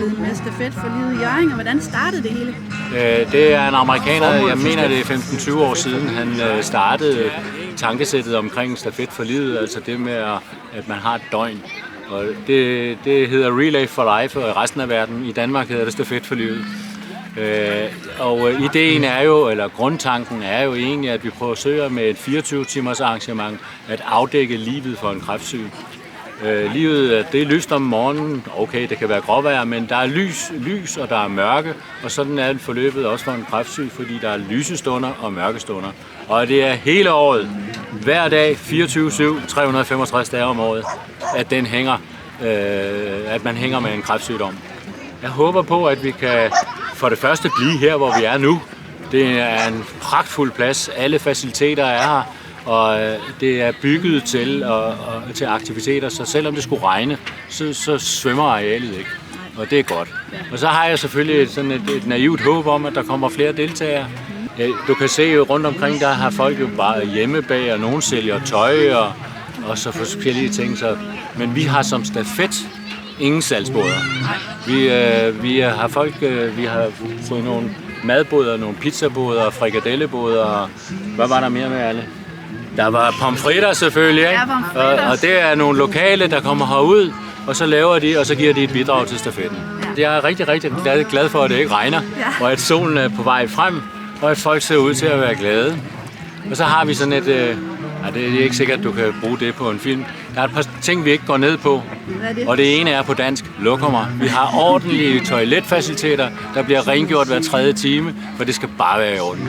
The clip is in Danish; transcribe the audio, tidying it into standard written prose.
formålet med Stafet for Livet i Hjørring, og hvordan startede det hele? Det er en amerikaner, jeg mener det er 15-20 år siden, han startede tankesættet omkring Stafet for Livet, altså det med, at man har et døgn. Og det hedder Relay for Life, og i resten af verden, i Danmark hedder det Stafet for Livet. Og ideen er jo, eller grundtanken er jo egentlig, at vi forsøger med et 24-timers arrangement at afdække livet for en kræftsyg. Livet, det er lyst om morgenen, okay, det kan være gråvejr, men der er lys og der er mørke, og sådan er forløbet også for en kræftsyg, fordi der er lysestunder og mørkestunder. Og det er hele året, hver dag, 24/7, 365 dage om året, at man hænger med en kræftsygdom. Jeg håber på, at vi kan for det første blive her, hvor vi er nu. Det er en pragtfuld plads, alle faciliteter er her, og det er bygget til aktiviteter, så selvom det skulle regne, så svømmer arealet ikke. Og det er godt. Og så har jeg selvfølgelig sådan et naivt håb om, at der kommer flere deltagere. Du kan se jo rundt omkring, der har folk jo bare hjemmebag, og nogen sælger tøj og så forskellige ting. Men vi har som Stafet ingen salgsboder. Vi har fået nogle madboder, nogle pizzaboder, frikadelleboder. Hvad var der mere med alle? Der var pomfritter selvfølgelig, ikke? Ja, og det er nogle lokale, der kommer herud, og så laver de, og så giver de et bidrag til stafetten. Jeg er rigtig, rigtig glad for, at det ikke regner, og at solen er på vej frem, og at folk ser ud til at være glade. Og så har vi sådan et... det er ikke sikkert, at du kan bruge det på en film. Der er et par ting, vi ikke går ned på, og det ene er på dansk, lokummer. Vi har ordentlige toiletfaciliteter, der bliver rengjort hver 3. time, for det skal bare være i orden.